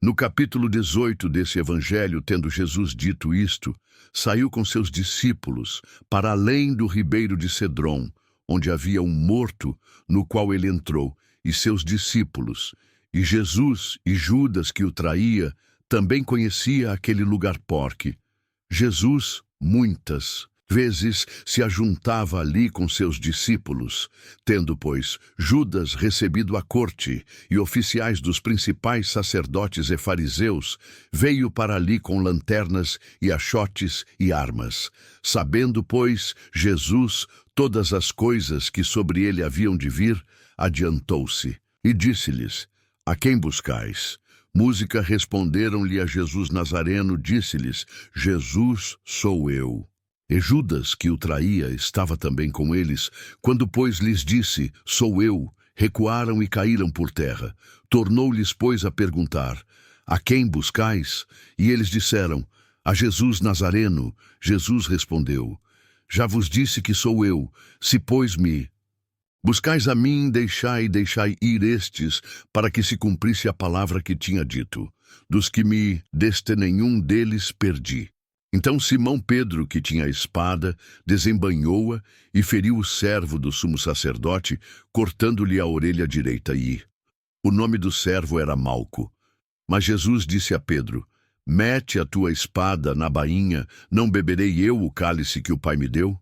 No capítulo 18 desse evangelho, tendo Jesus dito isto, saiu com seus discípulos para além do ribeiro de Cedrom, onde havia um morto, no qual ele entrou, e seus discípulos. E Jesus e Judas, que o traía, também conhecia aquele lugar porque Jesus, muitas vezes, se ajuntava ali com seus discípulos. Tendo, pois, Judas recebido a corte e oficiais dos principais sacerdotes e fariseus, veio para ali com lanternas e achotes e armas. Sabendo, pois, Jesus todas as coisas que sobre ele haviam de vir, adiantou-se e disse-lhes: A quem buscais? Música responderam-lhe a Jesus Nazareno, disse-lhes: Jesus sou eu. E Judas, que o traía, estava também com eles. Quando, pois, lhes disse: Sou eu, recuaram e caíram por terra. Tornou-lhes, pois, a perguntar: A quem buscais? E eles disseram: A Jesus Nazareno. Jesus respondeu: Já vos disse que sou eu. Se, pois, me buscais a mim, deixai ir estes, para que se cumprisse a palavra que tinha dito: Dos que me deste nenhum deles perdi. Então Simão Pedro, que tinha a espada, desembainhou-a e feriu o servo do sumo sacerdote, cortando-lhe a orelha direita. E o nome do servo era Malco. Mas Jesus disse a Pedro: Mete a tua espada na bainha, não beberei eu o cálice que o Pai me deu?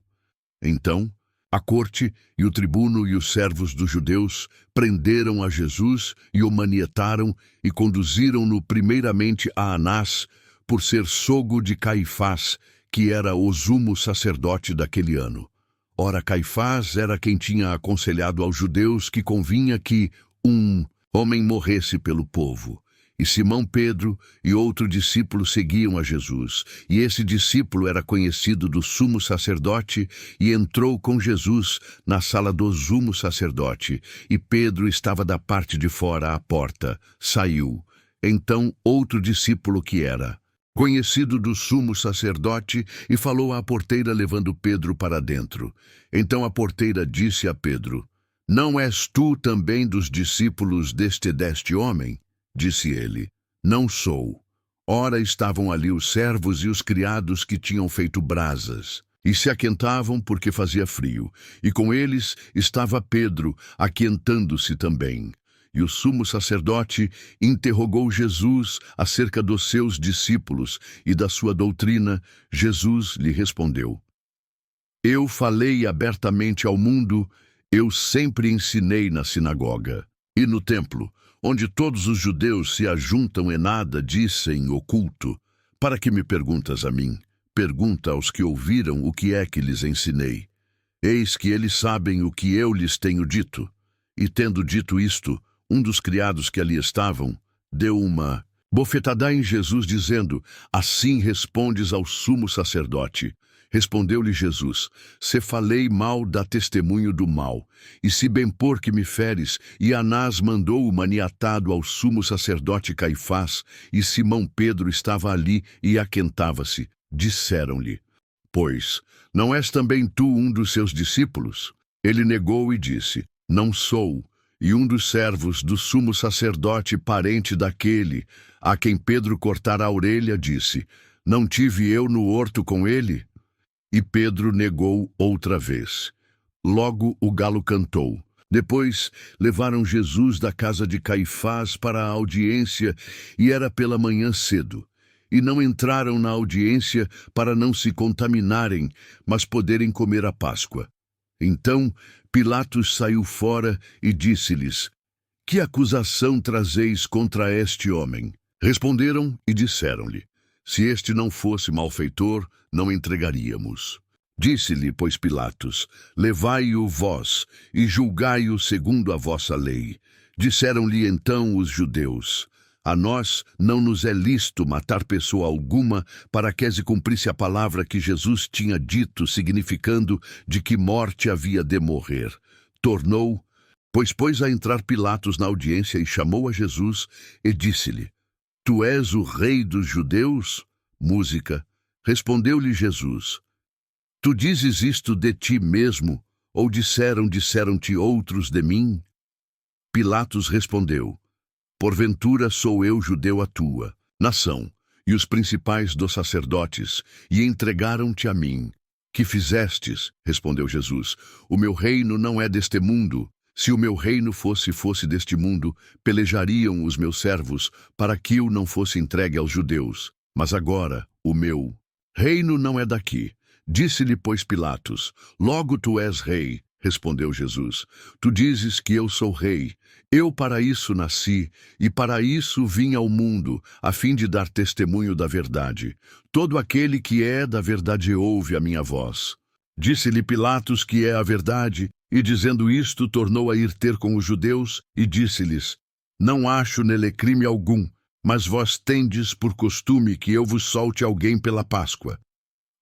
Então a corte e o tribuno e os servos dos judeus prenderam a Jesus e o manietaram e conduziram-no primeiramente a Anás, por ser sogro de Caifás, que era o sumo sacerdote daquele ano. Ora, Caifás era quem tinha aconselhado aos judeus que convinha que um homem morresse pelo povo. E Simão Pedro e outro discípulo seguiam a Jesus. E esse discípulo era conhecido do sumo sacerdote e entrou com Jesus na sala do sumo sacerdote. E Pedro estava da parte de fora à porta. Saiu. Então outro discípulo que era conhecido do sumo sacerdote, e falou à porteira levando Pedro para dentro. Então a porteira disse a Pedro: Não és tu também dos discípulos deste homem? Disse ele: Não sou. Ora estavam ali os servos e os criados que tinham feito brasas, e se aquentavam porque fazia frio, e com eles estava Pedro, aquentando-se também. E o sumo sacerdote interrogou Jesus acerca dos seus discípulos e da sua doutrina. Jesus lhe respondeu: Eu falei abertamente ao mundo, eu sempre ensinei na sinagoga e no templo, onde todos os judeus se ajuntam e nada dizem oculto. Para que me perguntas a mim? Pergunta aos que ouviram o que é que lhes ensinei. Eis que eles sabem o que eu lhes tenho dito. E tendo dito isto, um dos criados que ali estavam deu uma bofetada em Jesus, dizendo: Assim respondes ao sumo sacerdote. Respondeu-lhe Jesus: Se falei mal, dá testemunho do mal. E se bem por que me feres? E Anás mandou o maniatado ao sumo sacerdote Caifás, e Simão Pedro estava ali e aquentava-se. Disseram-lhe: Pois, não és também tu um dos seus discípulos? Ele negou e disse: Não sou. E um dos servos do sumo sacerdote, parente daquele a quem Pedro cortara a orelha, disse: Não tive eu no horto com ele? E Pedro negou outra vez. Logo o galo cantou. Depois levaram Jesus da casa de Caifás para a audiência, e era pela manhã cedo. E não entraram na audiência para não se contaminarem, mas poderem comer a Páscoa. Então Pilatos saiu fora e disse-lhes: Que acusação trazeis contra este homem? Responderam e disseram-lhe: Se este não fosse malfeitor, não entregaríamos. Disse-lhe, pois, Pilatos: Levai-o vós e julgai-o segundo a vossa lei. Disseram-lhe então os judeus: A nós não nos é lícito matar pessoa alguma, para que se cumprisse a palavra que Jesus tinha dito, significando de que morte havia de morrer. Tornou, pois pôs a entrar Pilatos na audiência e chamou a Jesus e disse-lhe: Tu és o rei dos judeus? Música. Respondeu-lhe Jesus: Tu dizes isto de ti mesmo, ou disseram-te outros de mim? Pilatos respondeu: Porventura sou eu judeu a tua nação, e os principais dos sacerdotes, e entregaram-te a mim. Que fizestes? Respondeu Jesus. O meu reino não é deste mundo. Se o meu reino fosse deste mundo, pelejariam os meus servos para que eu não fosse entregue aos judeus. Mas agora, o meu reino não é daqui. Disse-lhe, pois, Pilatos: Logo tu és rei. Respondeu Jesus: Tu dizes que eu sou rei. Eu para isso nasci, e para isso vim ao mundo, a fim de dar testemunho da verdade. Todo aquele que é da verdade ouve a minha voz. Disse-lhe Pilatos que é a verdade, e dizendo isto, tornou a ir ter com os judeus, e disse-lhes: Não acho nele crime algum, mas vós tendes por costume que eu vos solte alguém pela Páscoa.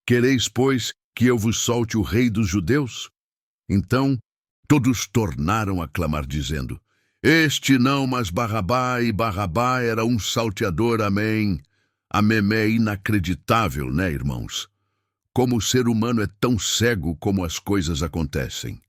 Quereis, pois, que eu vos solte o rei dos judeus? Então todos tornaram a clamar, dizendo: Este não, mas Barrabá, e Barrabá era um salteador, amém. A memé é inacreditável, né, irmãos? Como o ser humano é tão cego como as coisas acontecem.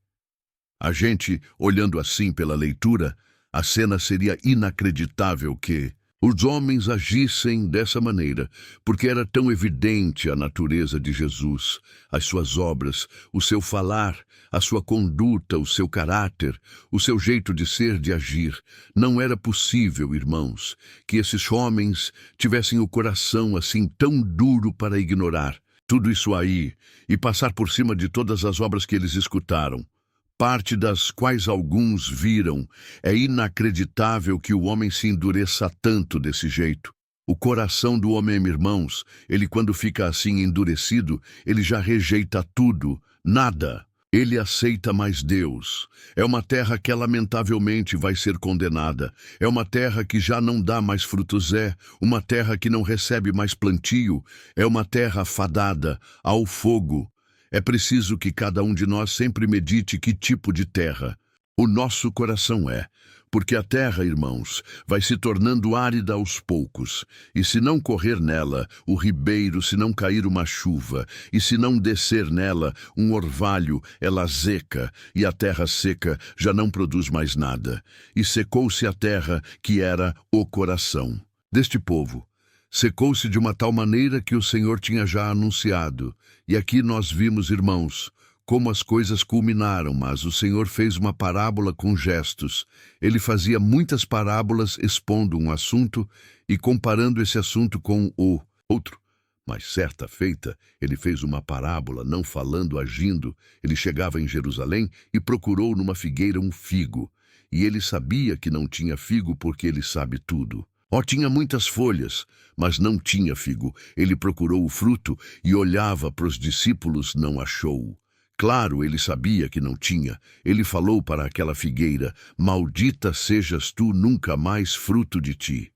A gente, olhando assim pela leitura, a cena seria inacreditável que os homens agissem dessa maneira, porque era tão evidente a natureza de Jesus, as suas obras, o seu falar, a sua conduta, o seu caráter, o seu jeito de ser, de agir. Não era possível, irmãos, que esses homens tivessem o coração assim tão duro para ignorar tudo isso aí e passar por cima de todas as obras que eles escutaram, parte das quais alguns viram. É inacreditável que o homem se endureça tanto desse jeito. O coração do homem, irmãos, ele quando fica assim endurecido, ele já rejeita tudo, nada. Ele aceita mais Deus. É uma terra que lamentavelmente vai ser condenada. É uma terra que já não dá mais frutos, uma terra que não recebe mais plantio. É uma terra fadada ao fogo. É preciso que cada um de nós sempre medite que tipo de terra o nosso coração é, porque a terra, irmãos, vai se tornando árida aos poucos, e se não correr nela o ribeiro, se não cair uma chuva, e se não descer nela um orvalho, ela seca, e a terra seca já não produz mais nada. E secou-se a terra, que era o coração deste povo. Secou-se de uma tal maneira que o Senhor tinha já anunciado. E aqui nós vimos, irmãos, como as coisas culminaram, mas o Senhor fez uma parábola com gestos. Ele fazia muitas parábolas expondo um assunto e comparando esse assunto com o outro. Mas certa feita, ele fez uma parábola, não falando, agindo. Ele chegava em Jerusalém e procurou numa figueira um figo. E ele sabia que não tinha figo porque ele sabe tudo. Tinha muitas folhas, mas não tinha figo. Ele procurou o fruto e olhava para os discípulos, não achou. Claro, ele sabia que não tinha. Ele falou para aquela figueira: Maldita sejas tu, nunca mais fruto de ti.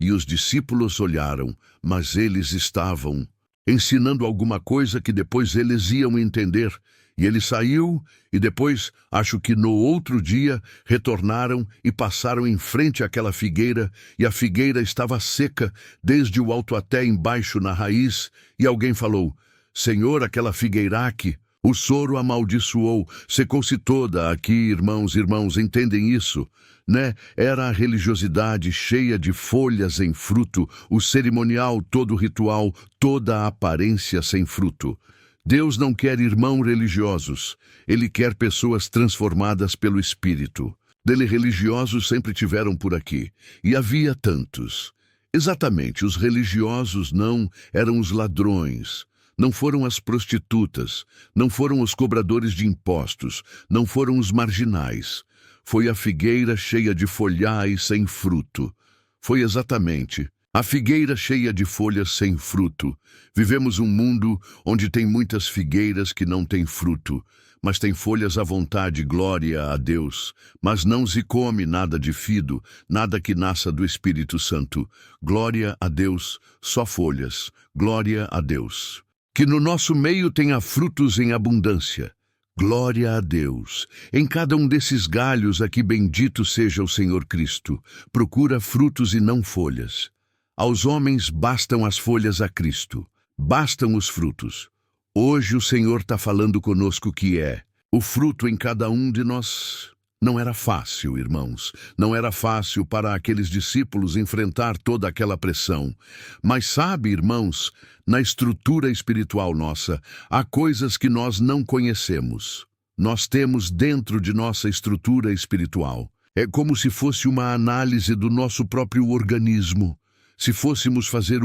E os discípulos olharam, mas eles estavam ensinando alguma coisa que depois eles iam entender. E ele saiu, e depois, acho que no outro dia, retornaram e passaram em frente àquela figueira, e a figueira estava seca, desde o alto até embaixo na raiz, e alguém falou: Senhor, aquela figueiraque, o soro amaldiçoou, secou-se toda. Aqui, irmãos, entendem isso, né? Era a religiosidade cheia de folhas em fruto, o cerimonial, todo o ritual, toda a aparência sem fruto. Deus não quer irmãos religiosos, Ele quer pessoas transformadas pelo Espírito. Dele religiosos sempre tiveram por aqui, e havia tantos. Exatamente, os religiosos não eram os ladrões, não foram as prostitutas, não foram os cobradores de impostos, não foram os marginais. Foi a figueira cheia de folhais sem fruto. Foi exatamente a figueira cheia de folhas sem fruto. Vivemos um mundo onde tem muitas figueiras que não têm fruto, mas tem folhas à vontade, glória a Deus. Mas não se come nada de fido, nada que nasça do Espírito Santo. Glória a Deus, só folhas, glória a Deus. Que no nosso meio tenha frutos em abundância. Glória a Deus. Em cada um desses galhos aqui, bendito seja o Senhor Cristo. Procura frutos e não folhas. Aos homens bastam as folhas, a Cristo bastam os frutos. Hoje o Senhor está falando conosco que é o fruto em cada um de nós. Não era fácil, irmãos. Não era fácil para aqueles discípulos enfrentar toda aquela pressão. Mas sabe, irmãos, na estrutura espiritual nossa, há coisas que nós não conhecemos. Nós temos dentro de nossa estrutura espiritual. É como se fosse uma análise do nosso próprio organismo. Se fôssemos fazer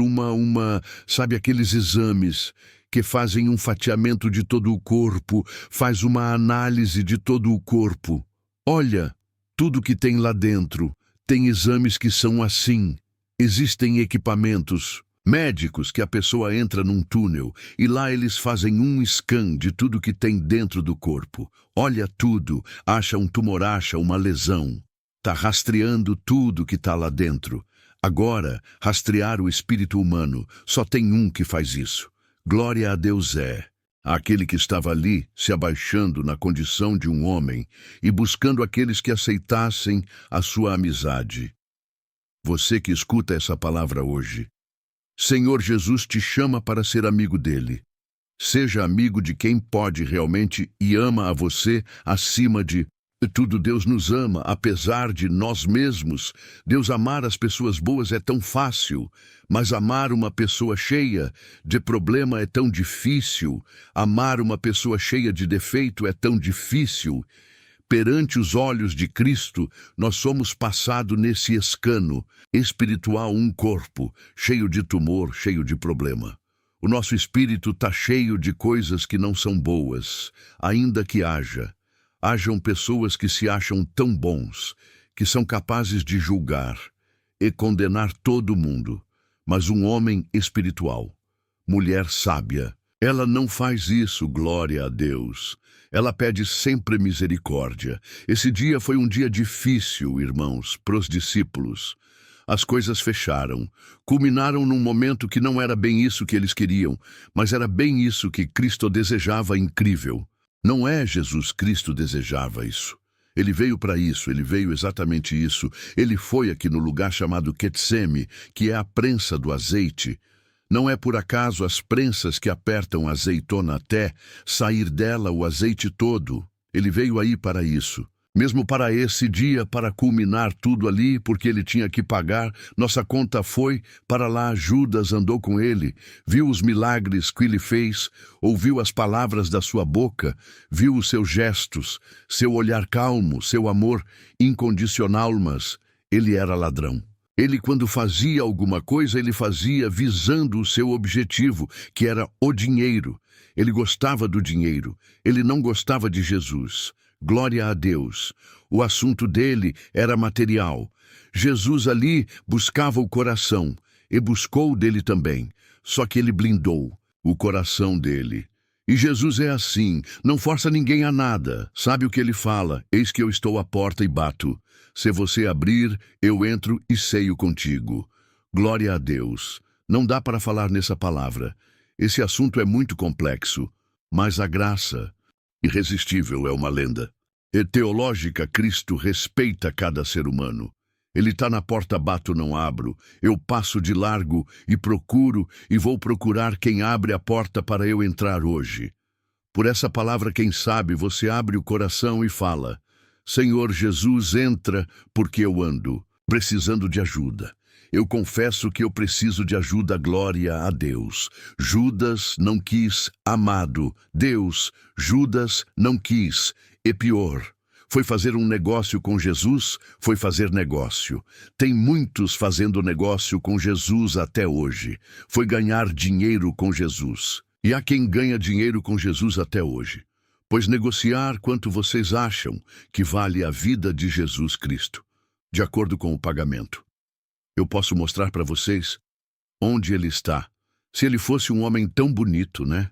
sabe, aqueles exames que fazem um fatiamento de todo o corpo, faz uma análise de todo o corpo. Olha, tudo que tem lá dentro. Tem exames que são assim. Existem equipamentos médicos que a pessoa entra num túnel e lá eles fazem um scan de tudo que tem dentro do corpo. Olha tudo, acha um tumor, acha uma lesão. Está rastreando tudo que está lá dentro. Agora, rastrear o espírito humano, só tem um que faz isso. Glória a Deus aquele que estava ali, se abaixando na condição de um homem e buscando aqueles que aceitassem a sua amizade. Você que escuta essa palavra hoje, Senhor Jesus te chama para ser amigo dele. Seja amigo de quem pode realmente e ama a você acima de tudo. Deus nos ama, apesar de nós mesmos. Deus amar as pessoas boas é tão fácil, mas amar uma pessoa cheia de problema é tão difícil. Amar uma pessoa cheia de defeito é tão difícil. Perante os olhos de Cristo, nós somos passados nesse escano espiritual, um corpo cheio de tumor, cheio de problema. O nosso espírito está cheio de coisas que não são boas, ainda que hajam pessoas que se acham tão bons, que são capazes de julgar e condenar todo mundo. Mas um homem espiritual, mulher sábia, ela não faz isso, glória a Deus. Ela pede sempre misericórdia. Esse dia foi um dia difícil, irmãos, para os discípulos. As coisas fecharam, culminaram num momento que não era bem isso que eles queriam, mas era bem isso que Cristo desejava, incrível. Não é Jesus Cristo desejava isso. Ele veio para isso, ele veio exatamente isso. Ele foi aqui no lugar chamado Quetseme, que é a prensa do azeite. Não é por acaso as prensas que apertam a azeitona até sair dela o azeite todo. Ele veio aí para isso. Mesmo para esse dia, para culminar tudo ali, porque ele tinha que pagar, nossa conta foi para lá. Judas andou com ele, viu os milagres que ele fez, ouviu as palavras da sua boca, viu os seus gestos, seu olhar calmo, seu amor incondicional, mas ele era ladrão. Ele, quando fazia alguma coisa, ele fazia visando o seu objetivo, que era o dinheiro. Ele gostava do dinheiro, ele não gostava de Jesus. Glória a Deus. O assunto dele era material. Jesus ali buscava o coração, e buscou dele também, só que ele blindou o coração dele. E Jesus é assim, não força ninguém a nada. Sabe o que ele fala? Eis que eu estou à porta e bato. Se você abrir, eu entro e ceio contigo. Glória a Deus. Não dá para falar nessa palavra. Esse assunto é muito complexo, mas a graça irresistível é uma lenda. E teológica, Cristo respeita cada ser humano. Ele está na porta, bato, não abro. Eu passo de largo e procuro e vou procurar quem abre a porta para eu entrar hoje. Por essa palavra, quem sabe, você abre o coração e fala: Senhor Jesus, entra, porque eu ando precisando de ajuda. Eu confesso que eu preciso de ajuda, glória a Deus. Judas não quis, amado Deus, Judas não quis, e pior, foi fazer um negócio com Jesus, foi fazer negócio. Tem muitos fazendo negócio com Jesus até hoje. Foi ganhar dinheiro com Jesus. E há quem ganha dinheiro com Jesus até hoje. Pois negociar quanto vocês acham que vale a vida de Jesus Cristo, de acordo com o pagamento. Eu posso mostrar para vocês onde ele está. Se ele fosse um homem tão bonito, né?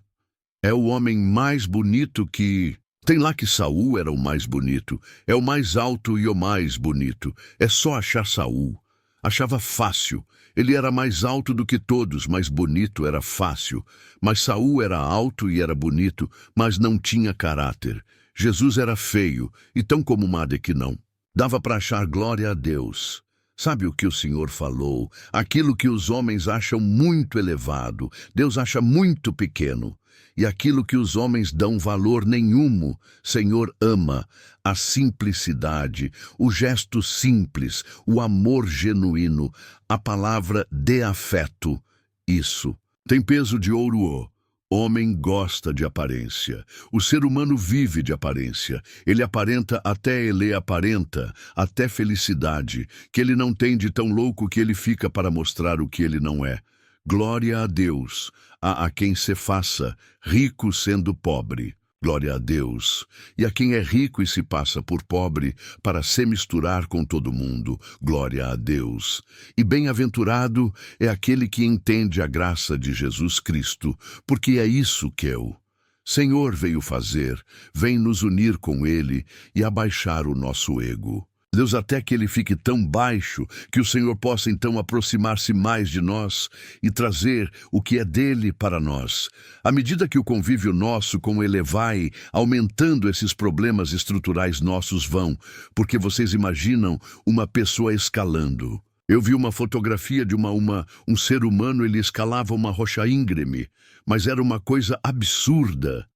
É o homem mais bonito que... Tem lá que Saul era o mais bonito. É o mais alto e o mais bonito. É só achar Saul. Achava fácil. Ele era mais alto do que todos, mas bonito era fácil. Mas Saul era alto e era bonito, mas não tinha caráter. Jesus era feio, e tão como Made que não. Dava para achar, glória a Deus. Sabe o que o Senhor falou? Aquilo que os homens acham muito elevado, Deus acha muito pequeno. e aquilo que os homens dão valor nenhum, Senhor ama a simplicidade, o gesto simples, o amor genuíno, a palavra de afeto. Isso tem peso de ouro. Homem gosta de aparência. O ser humano vive de aparência. Ele aparenta até ele aparenta, até felicidade, que ele não tem de tão louco que ele fica para mostrar o que ele não é. Glória a Deus, a quem se faça rico sendo pobre. Glória a Deus. E a quem é rico e se passa por pobre para se misturar com todo mundo. Glória a Deus. E bem-aventurado é aquele que entende a graça de Jesus Cristo, porque é isso que o Senhor veio fazer, vem nos unir com Ele e abaixar o nosso ego. Deus, até que ele fique tão baixo que o Senhor possa então aproximar-se mais de nós e trazer o que é dele para nós. À medida que o convívio nosso com ele vai aumentando, esses problemas estruturais nossos vão, porque vocês imaginam uma pessoa escalando. Eu vi uma fotografia de um ser humano, ele escalava uma rocha íngreme, mas era uma coisa absurda.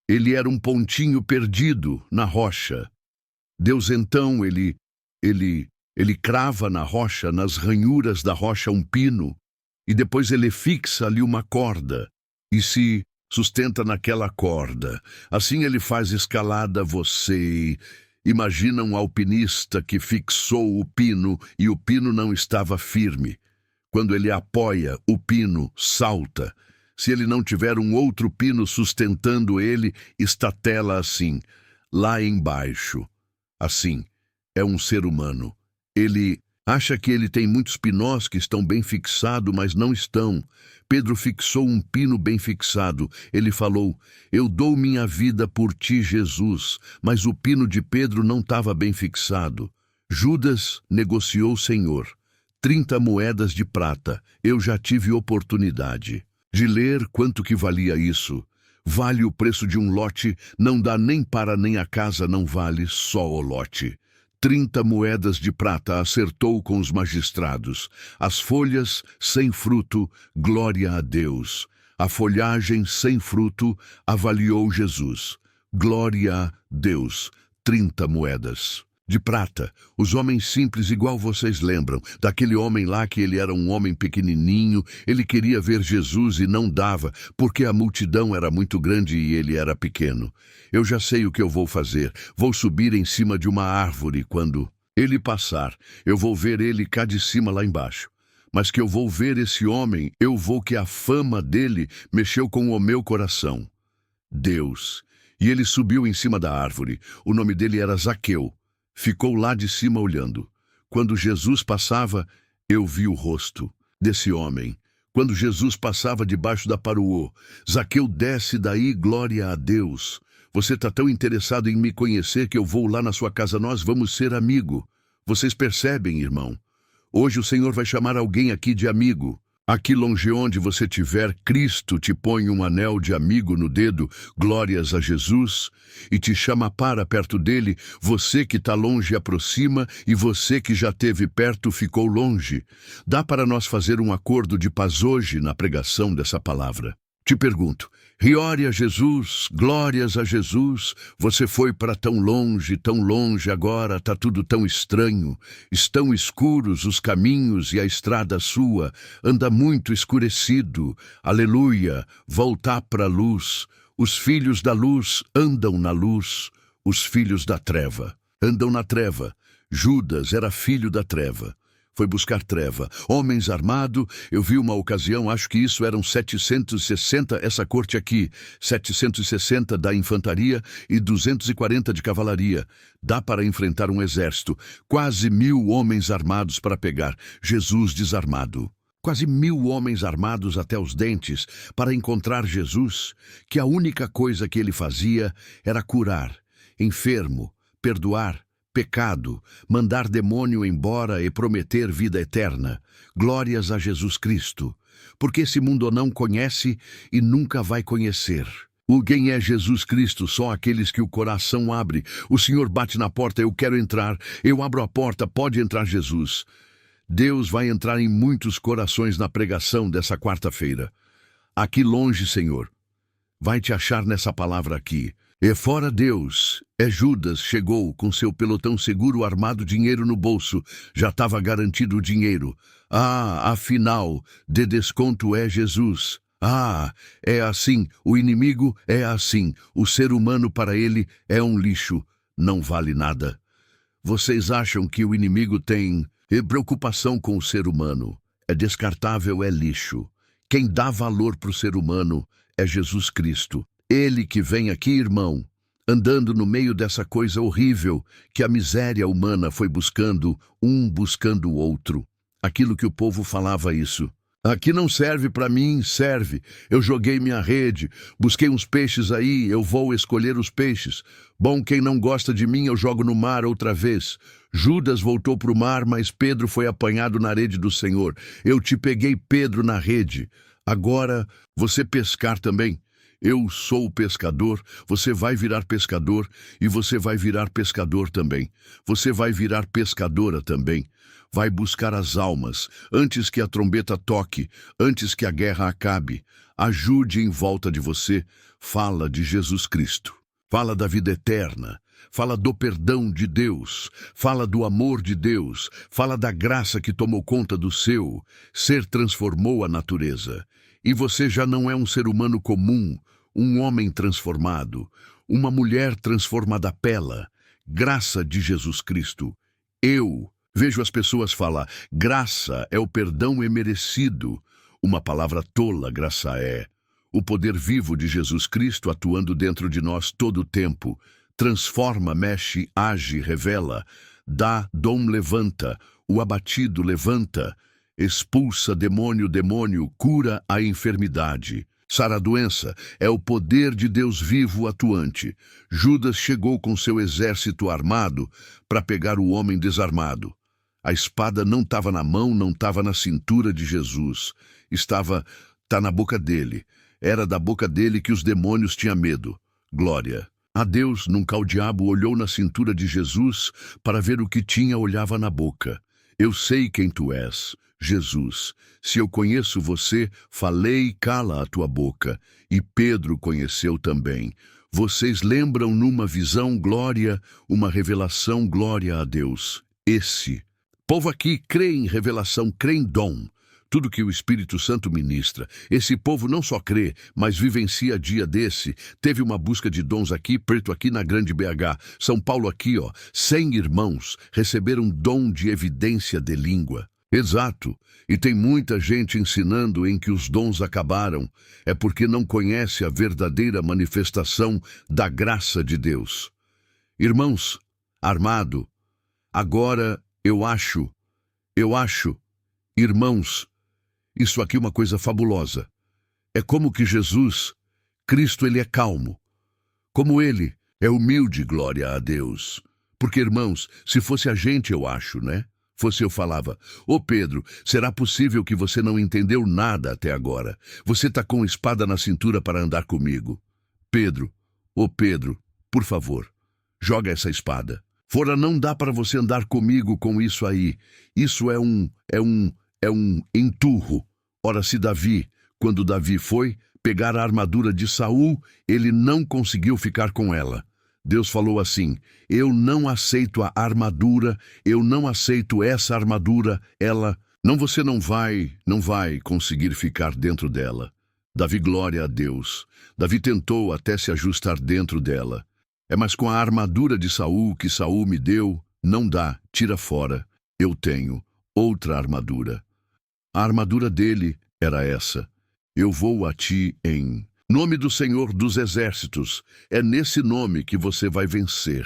Ele era um pontinho perdido na rocha. Deus então, ele crava na rocha, nas ranhuras da rocha, um pino, e depois ele fixa ali uma corda e se sustenta naquela corda. Assim ele faz escalada. Você imagina um alpinista que fixou o pino e o pino não estava firme. Quando ele apoia, o pino salta. Se ele não tiver um outro pino sustentando ele, estatela assim, lá embaixo. Assim é um ser humano. Ele acha que ele tem muitos pinós que estão bem fixados, mas não estão. Pedro fixou um pino bem fixado. Ele falou: eu dou minha vida por ti, Jesus. Mas o pino de Pedro não estava bem fixado. Judas negociou o Senhor 30 moedas de prata. Eu já tive oportunidade de ler quanto que valia isso. Vale o preço de um lote, não dá nem para nem a casa, não vale só o lote. 30 moedas de prata acertou com os magistrados. As folhas sem fruto, glória a Deus. A folhagem sem fruto avaliou Jesus. Glória a Deus. 30 moedas de prata. Os homens simples, igual vocês lembram, daquele homem lá que ele era um homem pequenininho, ele queria ver Jesus e não dava, porque a multidão era muito grande e ele era pequeno. Eu já sei o que eu vou fazer. Vou subir em cima de uma árvore. Quando ele passar, eu vou ver ele cá de cima lá embaixo. Mas que eu vou ver esse homem, eu vou que a fama dele mexeu com o meu coração. Deus. E ele subiu em cima da árvore. O nome dele era Zaqueu. Ficou lá de cima olhando. Quando Jesus passava, eu vi o rosto desse homem. Quando Jesus passava debaixo da paruô, Zaqueu, desce daí, glória a Deus. Você está tão interessado em me conhecer que eu vou lá na sua casa, nós vamos ser amigo. Vocês percebem, irmão? Hoje o Senhor vai chamar alguém aqui de amigo. Aqui longe onde você estiver, Cristo te põe um anel de amigo no dedo, glórias a Jesus, e te chama para perto dele. Você que está longe aproxima, e você que já esteve perto ficou longe. Dá para nós fazer um acordo de paz hoje na pregação dessa palavra. Te pergunto, riore a Jesus, glórias a Jesus, você foi para tão longe, agora está tudo tão estranho, estão escuros os caminhos e a estrada sua anda muito escurecido, aleluia, voltar para a luz, os filhos da luz andam na luz, os filhos da treva andam na treva. Judas era filho da treva. Foi buscar treva. Homens armados, eu vi uma ocasião, acho que isso eram 760, essa corte aqui, 760 da infantaria e 240 de cavalaria. Dá para enfrentar um exército. Quase 1000 homens armados para pegar. Jesus desarmado. Quase 1000 homens armados até os dentes para encontrar Jesus, que a única coisa que ele fazia era curar, enfermo, perdoar, pecado, mandar demônio embora e prometer vida eterna. Glórias a Jesus Cristo, porque esse mundo não conhece e nunca vai conhecer. Quem é Jesus Cristo? Só aqueles que o coração abre. O Senhor bate na porta, eu quero entrar. Eu abro a porta, pode entrar Jesus. Deus vai entrar em muitos corações na pregação dessa quarta-feira. Aqui longe, Senhor, vai te achar nessa palavra aqui. E fora Deus, Judas chegou com seu pelotão seguro armado, dinheiro no bolso, já estava garantido o dinheiro. Afinal, de desconto é Jesus. É assim, o inimigo é assim, o ser humano para ele é um lixo, não vale nada. Vocês acham que o inimigo tem preocupação com o ser humano? É descartável, é lixo. Quem dá valor para o ser humano é Jesus Cristo. Ele que vem aqui, irmão, andando no meio dessa coisa horrível que a miséria humana foi buscando, um buscando o outro. Aquilo que o povo falava isso. Aqui não serve para mim, serve. Eu joguei minha rede, busquei uns peixes aí, eu vou escolher os peixes. Bom, quem não gosta de mim, eu jogo no mar outra vez. Judas voltou para o mar, mas Pedro foi apanhado na rede do Senhor. Eu te peguei, Pedro, na rede. Agora, você pescar também. Eu sou o pescador, você vai virar pescador e você vai virar pescador também. Você vai virar pescadora também. Vai buscar as almas, antes que a trombeta toque, antes que a guerra acabe. Ajude em volta de você, fala de Jesus Cristo. Fala da vida eterna, fala do perdão de Deus, fala do amor de Deus, fala da graça que tomou conta do seu ser, transformou a natureza. E você já não é um ser humano comum, um homem transformado, uma mulher transformada pela graça de Jesus Cristo. Eu vejo as pessoas falar, graça é o perdão imerecido. Uma palavra tola, graça é. O poder vivo de Jesus Cristo atuando dentro de nós todo o tempo. Transforma, mexe, age, revela. Dá, dom, levanta. O abatido levanta. Expulsa demônio, cura a enfermidade. Sara a doença, é o poder de Deus vivo atuante. Judas chegou com seu exército armado para pegar o homem desarmado. A espada não estava na mão, não estava na cintura de Jesus. Tá na boca dele. Era da boca dele que os demônios tinham medo. Glória a Deus, nunca o diabo olhou na cintura de Jesus para ver o que tinha, olhava na boca. Eu sei quem tu és, Jesus. Se eu conheço você, falei, cala a tua boca. E Pedro conheceu também. Vocês lembram numa visão, glória, uma revelação, glória a Deus. Esse povo aqui crê em revelação, crê em dom. Tudo que o Espírito Santo ministra. Esse povo não só crê, mas vivencia dia desse. Teve uma busca de dons aqui, perto aqui na Grande BH. São Paulo aqui, 100 irmãos receberam dom de evidência de língua. Exato. E tem muita gente ensinando em que os dons acabaram. É porque não conhece a verdadeira manifestação da graça de Deus. Irmãos, armado, agora eu acho, irmãos, isso aqui é uma coisa fabulosa. É como que Jesus, Cristo, ele é calmo. Como ele é humilde, glória a Deus. Porque, irmãos, se fosse a gente, eu acho, né? Fosse eu falava, Pedro, será possível que você não entendeu nada até agora? Você tá com espada na cintura para andar comigo. Pedro, Pedro, por favor, joga essa espada. Fora, não dá para você andar comigo com isso aí. Isso é um enturro. Ora, se Davi, quando Davi foi pegar a armadura de Saul, ele não conseguiu ficar com ela. Deus falou assim, eu não aceito a armadura, eu não aceito essa armadura, você não vai conseguir ficar dentro dela. Davi, glória a Deus. Davi tentou até se ajustar dentro dela. Mas com a armadura de Saul que Saul me deu, não dá, tira fora. Eu tenho outra armadura. A armadura dele era essa. Eu vou a ti em nome do Senhor dos Exércitos. É nesse nome que você vai vencer.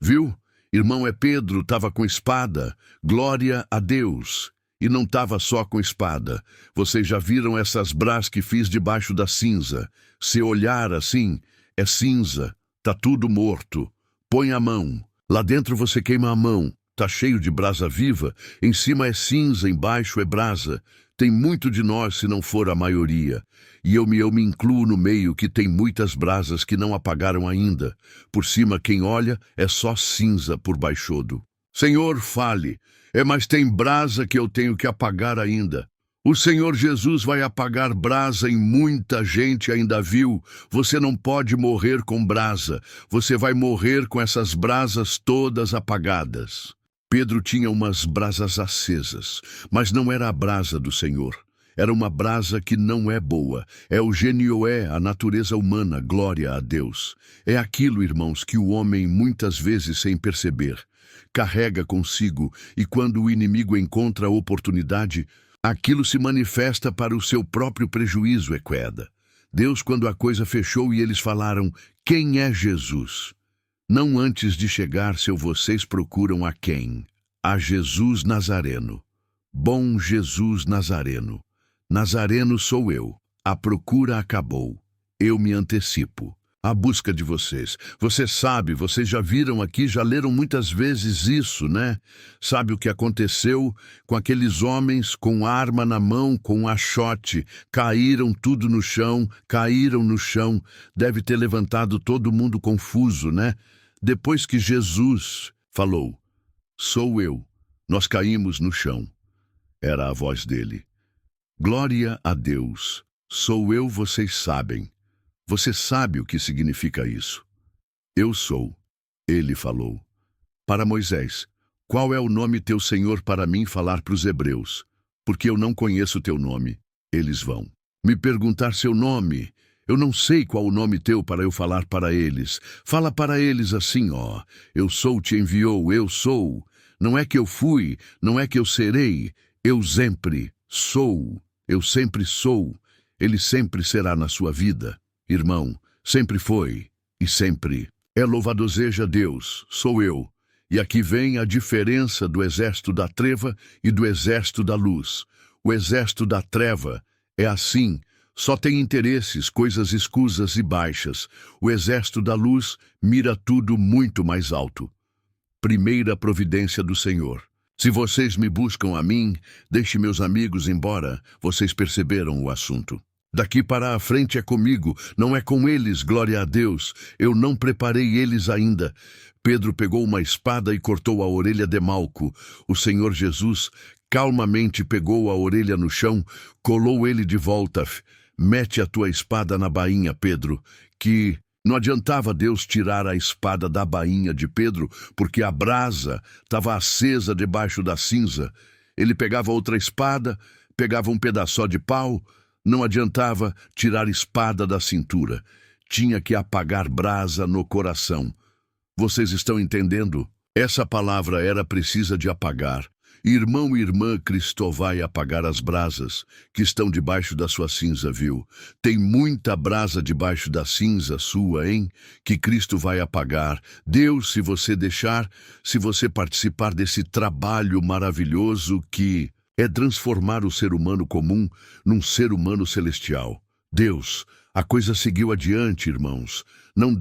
Viu? Irmão, Pedro estava com espada. Glória a Deus. E não estava só com espada. Vocês já viram essas brás que fiz debaixo da cinza? Se olhar assim, é cinza. Tá tudo morto. Põe a mão. Lá dentro você queima a mão. Tá cheio de brasa viva. Em cima é cinza, embaixo é brasa. Tem muito de nós, se não for a maioria. E eu me incluo no meio, que tem muitas brasas que não apagaram ainda. Por cima, quem olha, é só cinza por baixodo. Senhor, fale. Mas tem brasa que eu tenho que apagar ainda. O Senhor Jesus vai apagar brasa em muita gente ainda viu. Você não pode morrer com brasa. Você vai morrer com essas brasas todas apagadas. Pedro tinha umas brasas acesas, mas não era a brasa do Senhor. Era uma brasa que não é boa. É o genioé, a natureza humana, glória a Deus. É aquilo, irmãos, que o homem, muitas vezes sem perceber, carrega consigo, e quando o inimigo encontra a oportunidade, aquilo se manifesta para o seu próprio prejuízo, Equeda. Deus, quando a coisa fechou e eles falaram, quem é Jesus? Não antes de chegar, seu vocês procuram a quem? A Jesus Nazareno. Bom Jesus Nazareno. Nazareno sou eu. A procura acabou. Eu me antecipo. A busca de vocês. Você sabe, vocês já viram aqui, já leram muitas vezes isso, né? Sabe o que aconteceu com aqueles homens com arma na mão, com achote, caíram tudo no chão, caíram no chão. Deve ter levantado todo mundo confuso, né? Depois que Jesus falou, sou eu, nós caímos no chão. Era a voz dele. Glória a Deus. Sou eu, vocês sabem. Você sabe o que significa isso. Eu sou, ele falou. Para Moisés, qual é o nome teu Senhor para mim falar para os hebreus? Porque eu não conheço teu nome. Eles vão me perguntar seu nome. Eu não sei qual o nome teu para eu falar para eles. Fala para eles assim, ó. Eu sou te enviou, eu sou. Não é que eu fui, não é que eu serei. Eu sempre sou. Eu sempre sou. Ele sempre será na sua vida. Irmão, sempre foi e sempre é. Louvado seja Deus, sou eu. E aqui vem a diferença do exército da treva e do exército da luz. O exército da treva é assim, só tem interesses, coisas escusas e baixas. O exército da luz mira tudo muito mais alto. Primeira providência do Senhor. Se vocês me buscam a mim, deixe meus amigos embora. Vocês perceberam o assunto. Daqui para a frente é comigo, não é com eles, glória a Deus. Eu não preparei eles ainda. Pedro pegou uma espada e cortou a orelha de Malco. O Senhor Jesus calmamente pegou a orelha no chão, colou ele de volta. Mete a tua espada na bainha, Pedro, que não adiantava Deus tirar a espada da bainha de Pedro, porque a brasa estava acesa debaixo da cinza. Ele pegava outra espada, pegava um pedaço de pau. Não adiantava tirar espada da cintura. Tinha que apagar brasa no coração. Vocês estão entendendo? Essa palavra era precisa de apagar. Irmão e irmã, Cristo vai apagar as brasas que estão debaixo da sua cinza, viu? Tem muita brasa debaixo da cinza sua, hein? Que Cristo vai apagar. Deus, se você deixar, se você participar desse trabalho maravilhoso que é transformar o ser humano comum num ser humano celestial. Deus, a coisa seguiu adiante, irmãos. Não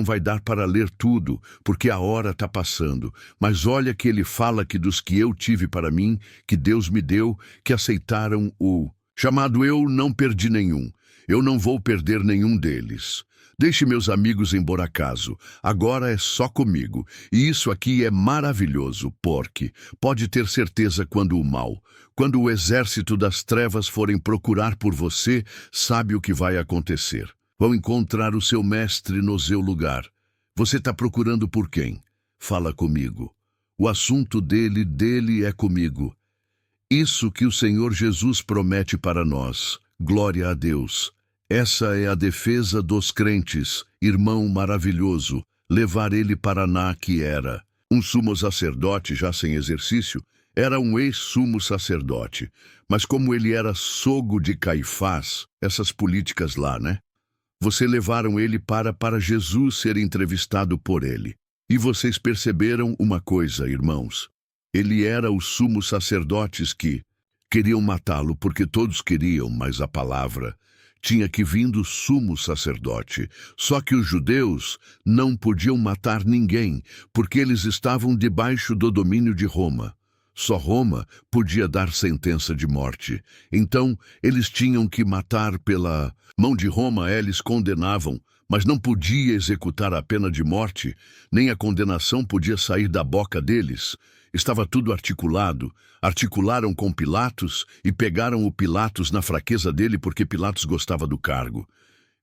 vai dar para ler tudo, porque a hora está passando. Mas olha que ele fala que dos que eu tive para mim, que Deus me deu, que aceitaram o chamado, eu não perdi nenhum. Eu não vou perder nenhum deles. Deixe meus amigos embora acaso. Agora é só comigo. E isso aqui é maravilhoso, porque pode ter certeza quando o exército das trevas forem procurar por você, sabe o que vai acontecer. Vão encontrar o seu mestre no seu lugar. Você está procurando por quem? Fala comigo. O assunto dele é comigo. Isso que o Senhor Jesus promete para nós. Glória a Deus. Essa é a defesa dos crentes, irmão maravilhoso, levar ele para Ná que era. Um sumo sacerdote já sem exercício, era um ex-sumo sacerdote. Mas como ele era sogro de Caifás, essas políticas lá, né? Você levaram ele para Jesus ser entrevistado por ele. E vocês perceberam uma coisa, irmãos. Ele era o sumo sacerdotes que queriam matá-lo porque todos queriam, mas a palavra tinha que vir do sumo sacerdote. Só que os judeus não podiam matar ninguém, porque eles estavam debaixo do domínio de Roma. Só Roma podia dar sentença de morte. Então, eles tinham que matar pela mão de Roma, eles condenavam, mas não podia executar a pena de morte, nem a condenação podia sair da boca deles. Estava tudo articulado. Articularam com Pilatos e pegaram o Pilatos na fraqueza dele porque Pilatos gostava do cargo.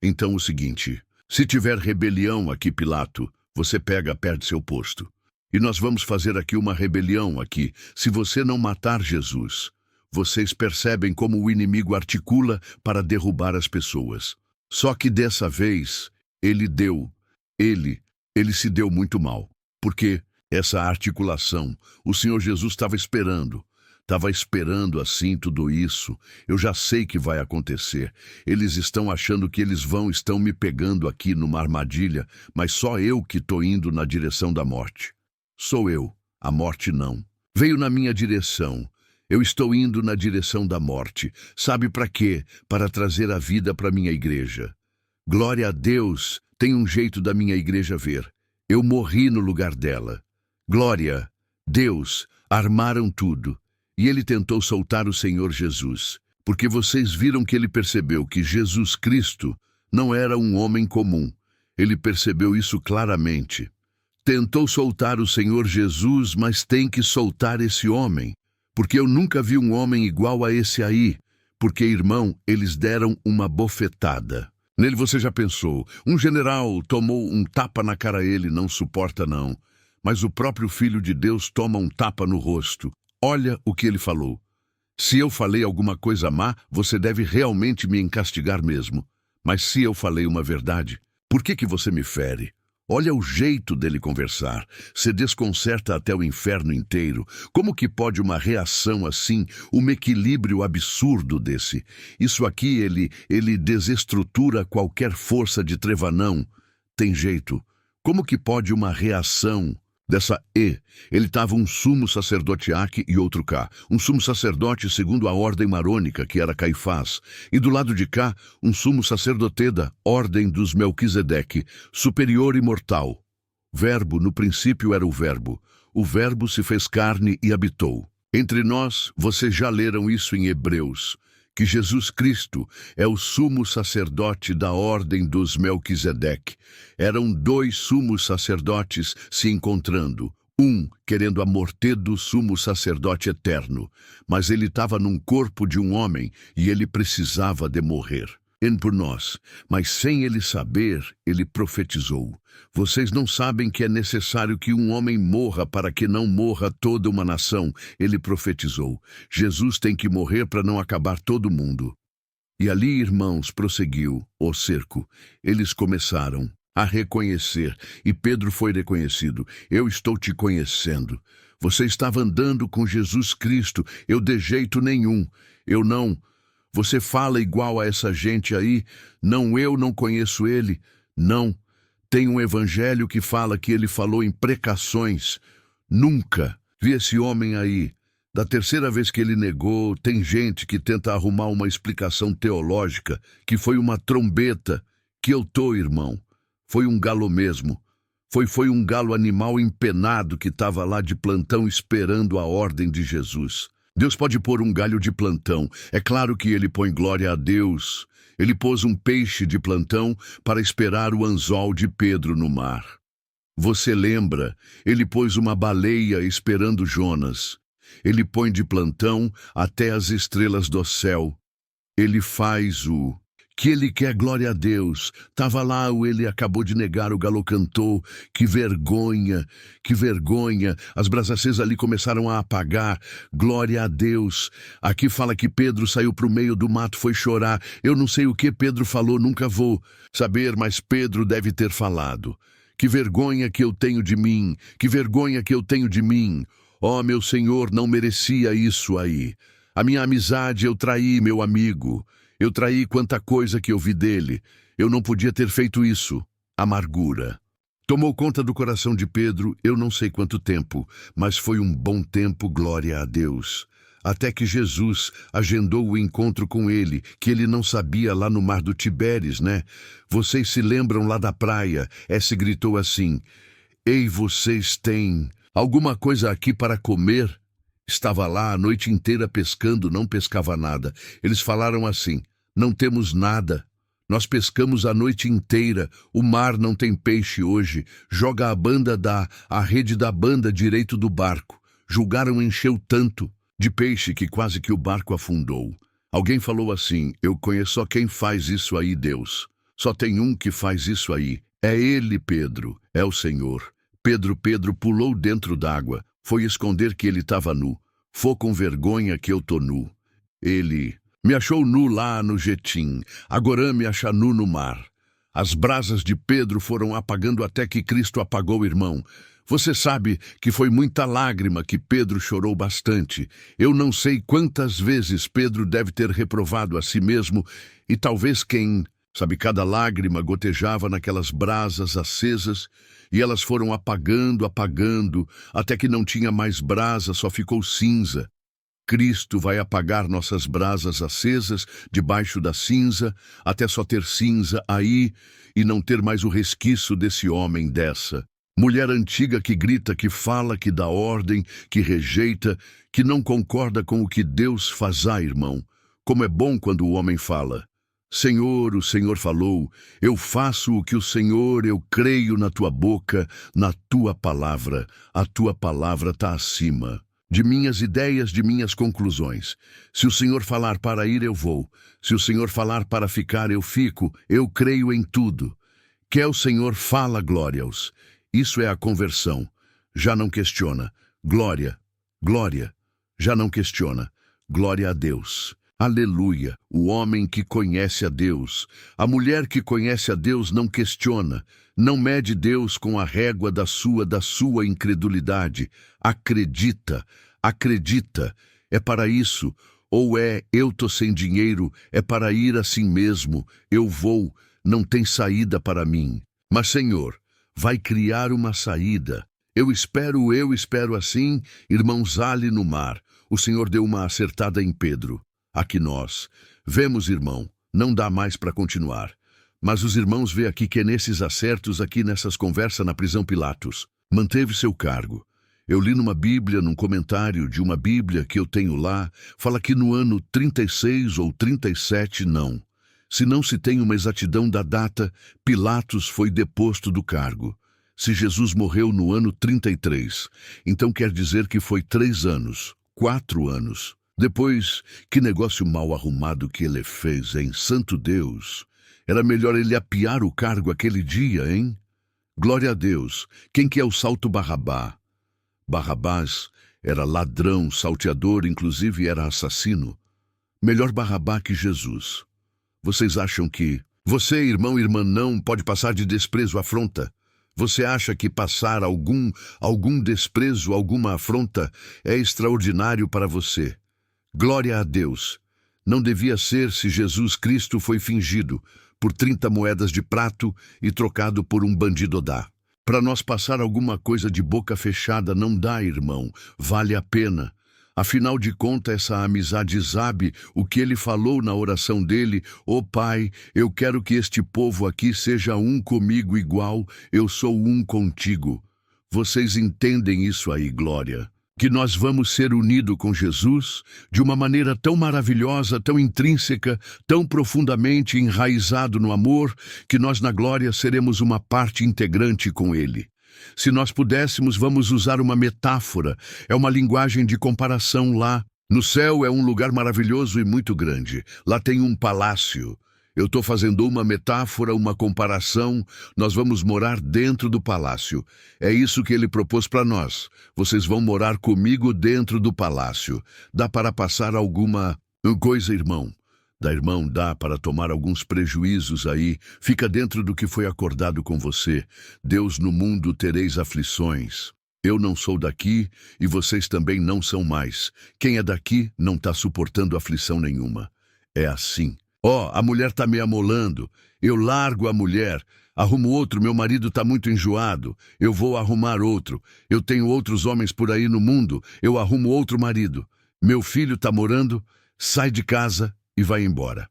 Então o seguinte: se tiver rebelião aqui, Pilato, você perde seu posto. E nós vamos fazer aqui uma rebelião aqui, se você não matar Jesus. Vocês percebem como o inimigo articula para derrubar as pessoas. Só que dessa vez, ele se deu muito mal. Porque essa articulação, o Senhor Jesus estava esperando assim tudo isso. Eu já sei que vai acontecer. Eles estão achando que estão me pegando aqui numa armadilha, mas só eu que estou indo na direção da morte. Sou eu, a morte não. Veio na minha direção. Eu estou indo na direção da morte. Sabe para quê? Para trazer a vida para minha igreja. Glória a Deus, tem um jeito da minha igreja ver. Eu morri no lugar dela. Glória, Deus, armaram tudo. E ele tentou soltar o Senhor Jesus, porque vocês viram que ele percebeu que Jesus Cristo não era um homem comum. Ele percebeu isso claramente. Tentou soltar o Senhor Jesus, mas tem que soltar esse homem, porque eu nunca vi um homem igual a esse aí, porque, irmão, eles deram uma bofetada. Nele você já pensou, um general tomou um tapa na cara, ele não suporta não, mas o próprio Filho de Deus toma um tapa no rosto. Olha o que ele falou. Se eu falei alguma coisa má, você deve realmente me encastigar mesmo. Mas se eu falei uma verdade, por que você me fere? Olha o jeito dele conversar. Se desconcerta até o inferno inteiro. Como que pode uma reação assim, um equilíbrio absurdo desse? Isso aqui, ele desestrutura qualquer força de trevanão. Tem jeito. Como que pode uma reação dessa E? Ele estava um sumo sacerdote aqui e outro cá. Um sumo sacerdote segundo a ordem marônica, que era Caifás. E do lado de cá, um sumo sacerdote da ordem dos Melquisedeque, superior e mortal. Verbo, no princípio era o Verbo. O Verbo se fez carne e habitou. Entre nós, vocês já leram isso em Hebreus, que Jesus Cristo é o sumo sacerdote da ordem dos Melquisedeque. Eram dois sumos sacerdotes se encontrando, um querendo a morte do sumo sacerdote eterno, mas ele estava num corpo de um homem e ele precisava de morrer. Por nós, mas sem ele saber, ele profetizou. Vocês não sabem que é necessário que um homem morra para que não morra toda uma nação. Ele profetizou. Jesus tem que morrer para não acabar todo mundo. E ali, irmãos, prosseguiu o cerco. Eles começaram a reconhecer, e Pedro foi reconhecido. Eu estou te conhecendo. Você estava andando com Jesus Cristo. Eu de jeito nenhum. Eu não. Você fala igual a essa gente aí. Não, eu não conheço ele. Não. Tem um evangelho que fala que ele falou em precações. Nunca vi esse homem aí. Da terceira vez que ele negou, tem gente que tenta arrumar uma explicação teológica, que foi uma trombeta, que eu tô, irmão. Foi um galo mesmo. Foi um galo animal empenado que estava lá de plantão esperando a ordem de Jesus. Deus pode pôr um galho de plantão. É claro que ele põe glória a Deus. Ele pôs um peixe de plantão para esperar o anzol de Pedro no mar. Você lembra? Ele pôs uma baleia esperando Jonas. Ele põe de plantão até as estrelas do céu. Ele faz o que ele quer, glória a Deus. Tava lá, ele acabou de negar, o galo cantou. Que vergonha, que vergonha. As brasas acesas ali começaram a apagar. Glória a Deus. Aqui fala que Pedro saiu para o meio do mato, foi chorar. Eu não sei o que Pedro falou, nunca vou saber, mas Pedro deve ter falado. Que vergonha que eu tenho de mim, que vergonha que eu tenho de mim. Oh, meu Senhor, não merecia isso aí. A minha amizade eu traí, meu amigo. Eu traí quanta coisa que eu vi dele. Eu não podia ter feito isso. Amargura. Tomou conta do coração de Pedro, eu não sei quanto tempo, mas foi um bom tempo, glória a Deus. Até que Jesus agendou o encontro com ele, que ele não sabia lá no mar do Tiberes, né? Vocês se lembram lá da praia? Esse gritou assim: Ei, vocês têm alguma coisa aqui para comer? Estava lá a noite inteira pescando, não pescava nada. Eles falaram assim: Não temos nada. Nós pescamos a noite inteira, o mar não tem peixe hoje. Joga a rede da banda direito do barco. Julgaram encheu tanto de peixe que quase que o barco afundou. Alguém falou assim: eu conheço só quem faz isso aí, Deus. Só tem um que faz isso aí. É ele, Pedro, é o Senhor. Pedro pulou dentro d'água. Foi esconder que ele estava nu. Foi com vergonha que eu tô nu. Ele me achou nu lá no jetim, agora me acha nu no mar. As brasas de Pedro foram apagando até que Cristo apagou o irmão. Você sabe que foi muita lágrima que Pedro chorou bastante. Eu não sei quantas vezes Pedro deve ter reprovado a si mesmo e talvez sabe, cada lágrima gotejava naquelas brasas acesas e elas foram apagando, até que não tinha mais brasa, só ficou cinza. Cristo vai apagar nossas brasas acesas debaixo da cinza, até só ter cinza aí e não ter mais o resquício desse homem, dessa mulher antiga que grita, que fala, que dá ordem, que rejeita, que não concorda com o que Deus faz, irmão. Como é bom quando o homem fala: Senhor, o Senhor falou, eu faço o que o Senhor, eu creio na tua boca, na tua palavra. A tua palavra está acima de minhas ideias, de minhas conclusões. Se o Senhor falar para ir, eu vou. Se o Senhor falar para ficar, eu fico. Eu creio em tudo. Quer o Senhor, fala, glórias. Isso é a conversão. Já não questiona. Glória, glória. Já não questiona. Glória a Deus. Aleluia. O homem que conhece a Deus. A mulher que conhece a Deus não questiona. Não mede Deus com a régua da sua incredulidade. Acredita, acredita. É para isso. Ou é, eu tô sem dinheiro, é para ir assim mesmo. Eu vou, não tem saída para mim. Mas, Senhor, vai criar uma saída. Eu espero assim, irmãos, ali no mar. O Senhor deu uma acertada em Pedro. Aqui nós vemos, irmão, não dá mais para continuar. Mas os irmãos vê aqui que é nesses acertos, aqui nessas conversas na prisão, Pilatos manteve seu cargo. Eu li numa Bíblia, num comentário de uma Bíblia que eu tenho lá, fala que no ano 36 ou 37, não. Se não se tem uma exatidão da data, Pilatos foi deposto do cargo. Se Jesus morreu no ano 33, então quer dizer que foi 3 anos, 4 anos. Depois, que negócio mal arrumado que ele fez, hein? Santo Deus! Era melhor ele apiar o cargo aquele dia, hein? Glória a Deus! Quem que é o salto Barrabás? Barrabás era ladrão, salteador, inclusive era assassino. Melhor Barrabás que Jesus. Vocês acham que você, irmão e irmã, não pode passar de desprezo, afronta? Você acha que passar algum desprezo, alguma afronta é extraordinário para você? Glória a Deus! Não devia ser se Jesus Cristo foi fingido por 30 moedas de prato e trocado por um bandido dá. Para nós passar alguma coisa de boca fechada não dá, irmão. Vale a pena. Afinal de contas, essa amizade sabe o que ele falou na oração dele: Ó Pai, eu quero que este povo aqui seja um comigo igual, eu sou um contigo. Vocês entendem isso aí, glória? Que nós vamos ser unidos com Jesus de uma maneira tão maravilhosa, tão intrínseca, tão profundamente enraizado no amor, que nós na glória seremos uma parte integrante com Ele. Se nós pudéssemos, vamos usar uma metáfora, é uma linguagem de comparação lá. No céu é um lugar maravilhoso e muito grande. Lá tem um palácio. Eu estou fazendo uma metáfora, uma comparação. Nós vamos morar dentro do palácio. É isso que ele propôs para nós. Vocês vão morar comigo dentro do palácio. Dá para passar alguma coisa, irmão? Dá para tomar alguns prejuízos aí. Fica dentro do que foi acordado com você. Deus, no mundo tereis aflições. Eu não sou daqui e vocês também não são mais. Quem é daqui não está suportando aflição nenhuma. É assim. A mulher tá me amolando. Eu largo a mulher, arrumo outro, meu marido tá muito enjoado. Eu vou arrumar outro. Eu tenho outros homens por aí no mundo, eu arrumo outro marido. Meu filho tá morando, sai de casa e vai embora.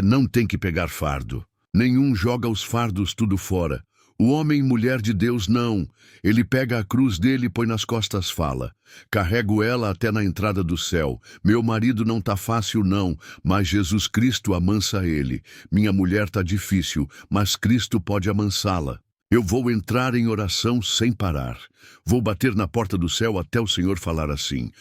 Não tem que pegar fardo. Nenhum joga os fardos tudo fora. O homem, mulher de Deus, não. Ele pega a cruz dele e põe nas costas, fala: carrego ela até na entrada do céu. Meu marido não tá fácil, não, mas Jesus Cristo amansa ele. Minha mulher tá difícil, mas Cristo pode amansá-la. Eu vou entrar em oração sem parar. Vou bater na porta do céu até o Senhor falar assim: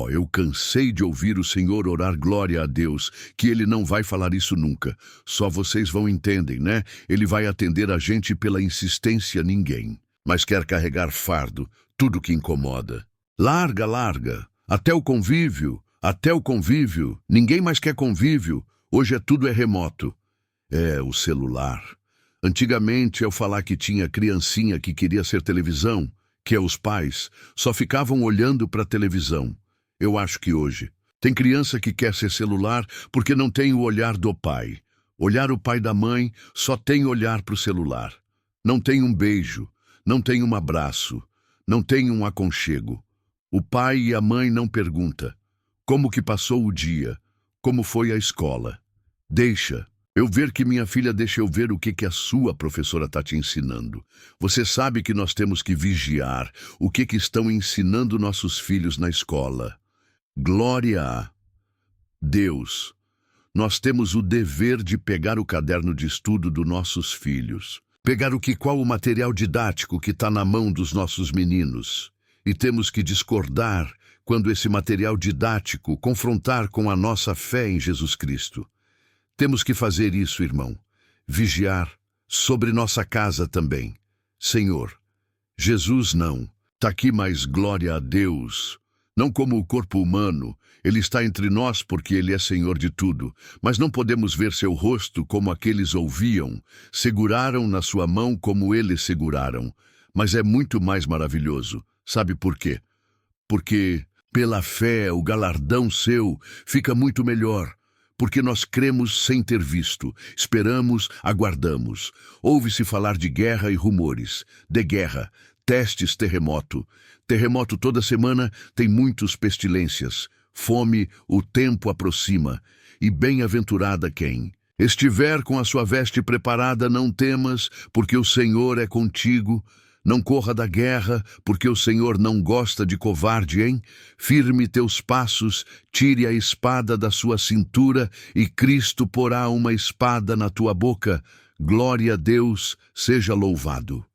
eu cansei de ouvir o Senhor orar glória a Deus, que Ele não vai falar isso nunca. Só vocês vão entender, né? Ele vai atender a gente pela insistência, ninguém. Mas quer carregar fardo, tudo que incomoda. Larga, larga. Até o convívio. Ninguém mais quer convívio. Hoje tudo é remoto. O celular. Antigamente, ao falar que tinha criancinha que queria ser televisão, que os pais só ficavam olhando para a televisão. Eu acho que hoje tem criança que quer ser celular porque não tem o olhar do pai. Olhar o pai da mãe, só tem olhar para o celular. Não tem um beijo, não tem um abraço, não tem um aconchego. O pai e a mãe não perguntam como que passou o dia, como foi a escola. Deixa eu ver que minha filha, deixa eu ver o que a sua professora está te ensinando. Você sabe que nós temos que vigiar o que estão ensinando nossos filhos na escola. Glória a Deus. Nós temos o dever de pegar o caderno de estudo dos nossos filhos. Pegar qual o material didático que está na mão dos nossos meninos. E temos que discordar quando esse material didático confrontar com a nossa fé em Jesus Cristo. Temos que fazer isso, irmão. Vigiar sobre nossa casa também. Senhor, Jesus não. Está aqui, mas glória a Deus. Não como o corpo humano. Ele está entre nós porque Ele é Senhor de tudo. Mas não podemos ver seu rosto como aqueles ouviam. Seguraram na sua mão como eles seguraram. Mas é muito mais maravilhoso. Sabe por quê? Porque pela fé o galardão seu fica muito melhor. Porque nós cremos sem ter visto, esperamos, aguardamos. Ouve-se falar de guerra e rumores, de guerra, testes, terremoto. Terremoto toda semana tem muitas pestilências. Fome, o tempo aproxima. E bem-aventurada quem estiver com a sua veste preparada, não temas, porque o Senhor é contigo. Não corra da guerra, porque o Senhor não gosta de covarde, hein? Firme teus passos, tire a espada da sua cintura, e Cristo porá uma espada na tua boca. Glória a Deus, seja louvado.